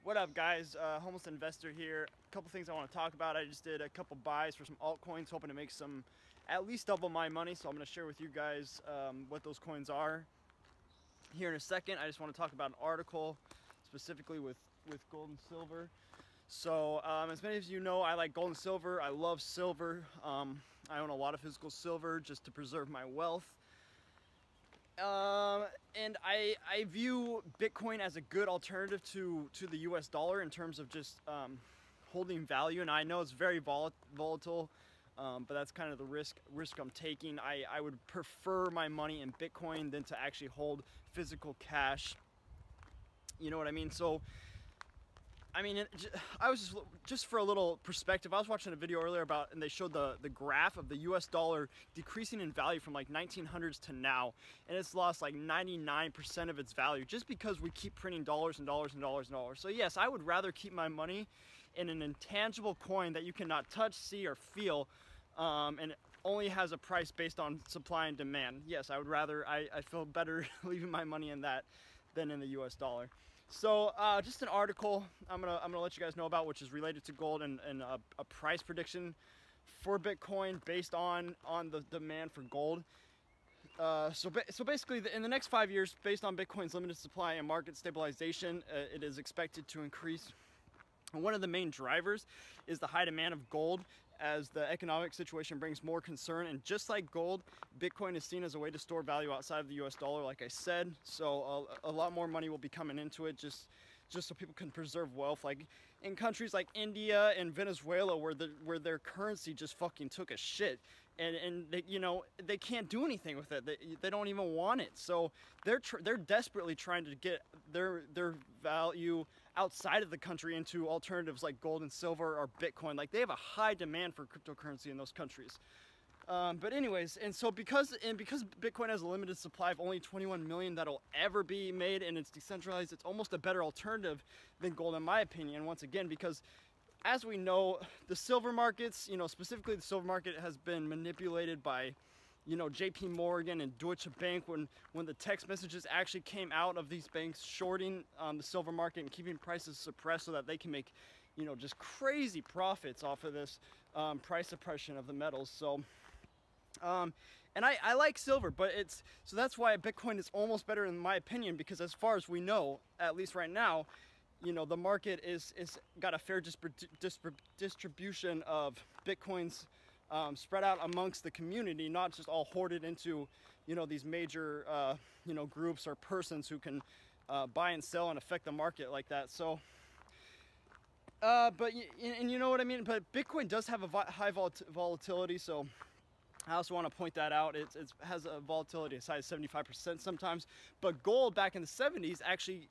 What up, guys? Homeless Investor here. A couple things I want to talk about. I just did a couple buys for some altcoins, hoping to make some, at least double my money. So I'm going to share with you guys what those coins are here in a second. I just want to talk about an article specifically with gold and silver. So as many of you know, I like gold and silver. I love silver. I own a lot of physical silver just to preserve my wealth. And I view Bitcoin as a good alternative to the US dollar in terms of just holding value. And I know it's very volatile, but that's kind of the risk I'm taking. I would prefer my money in Bitcoin than to actually hold physical cash. You know what I mean? So I mean, I was just for a little perspective, I was watching a video earlier about, and they showed the graph of the US dollar decreasing in value from like 1900s to now, and it's lost like 99% of its value just because we keep printing dollars and dollars and dollars and dollars. So yes, I would rather keep my money in an intangible coin that you cannot touch, see, or feel, and it only has a price based on supply and demand. Yes, I would rather, I feel better leaving my money in that than in the US dollar. So just an article I'm gonna let you guys know about, which is related to gold and a price prediction for Bitcoin based on the demand for gold. So basically, in the next 5 years, based on Bitcoin's limited supply and market stabilization, it is expected to increase. And one of the main drivers is the high demand of gold as the economic situation brings more concern. And just like gold, Bitcoin is seen as a way to store value outside of the US dollar, like I said. So a lot more money will be coming into it just so people can preserve wealth. Like in countries like India and Venezuela, where their currency just fucking took a shit. And they, you know, they can't do anything with it. They don't even want it. So they're desperately trying to get their value outside of the country into alternatives like gold and silver or Bitcoin. Like they have a high demand for cryptocurrency in those countries. But anyways, and so because Bitcoin has a limited supply of only 21 million that'll ever be made, and it's decentralized, it's almost a better alternative than gold in my opinion, once again, because as we know, the silver markets, you know, specifically the silver market has been manipulated by, you know, JP Morgan and Deutsche Bank when the text messages actually came out of these banks shorting the silver market and keeping prices suppressed so that they can make, you know, just crazy profits off of this price suppression of the metals. So and I like silver, but so that's why Bitcoin is almost better in my opinion, because as far as we know, at least right now, you know, the market is got a fair distribution of Bitcoins spread out amongst the community, not just all hoarded into, you know, these major, you know, groups or persons who can buy and sell and affect the market like that. So, but you know what I mean? But Bitcoin does have a high volatility, so I also want to point that out. It has a volatility as high as 75% sometimes, but gold back in the 70s actually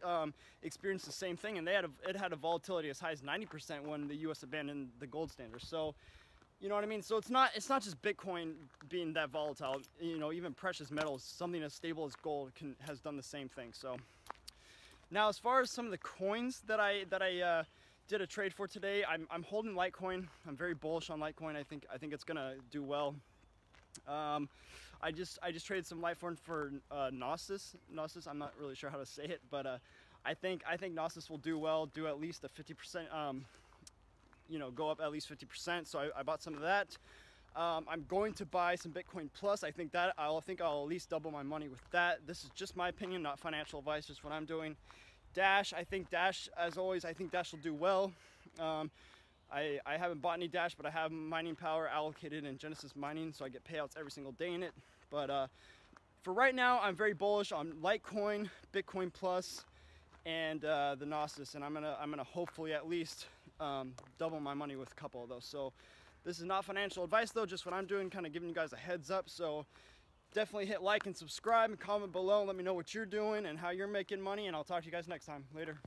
experienced the same thing, and it had a volatility as high as 90% when the U.S. abandoned the gold standard. So, you know what I mean? So it's not just Bitcoin being that volatile. You know, even precious metals, something as stable as gold, has done the same thing. So now, as far as some of the coins that I did a trade for today, I'm holding Litecoin. I'm very bullish on Litecoin. I think it's gonna do well. I just traded some Litecoin for Gnosis. I'm not really sure how to say it, but I think Gnosis will do well, do at least a 50%, you know, go up at least 50%. So I bought some of that. I'm going to buy some Bitcoin Plus. I think I'll at least double my money with that. This is just my opinion, not financial advice, just what I'm doing. Dash, as always, I think Dash will do well. I haven't bought any Dash, but I have mining power allocated in Genesis Mining, so I get payouts every single day in it. But for right now, I'm very bullish on Litecoin, Bitcoin Plus, and the Gnosis, and I'm gonna hopefully at least double my money with a couple of those. So this is not financial advice though, just what I'm doing, kind of giving you guys a heads up. So definitely hit like and subscribe and comment below and let me know what you're doing and how you're making money, and I'll talk to you guys next time. Later.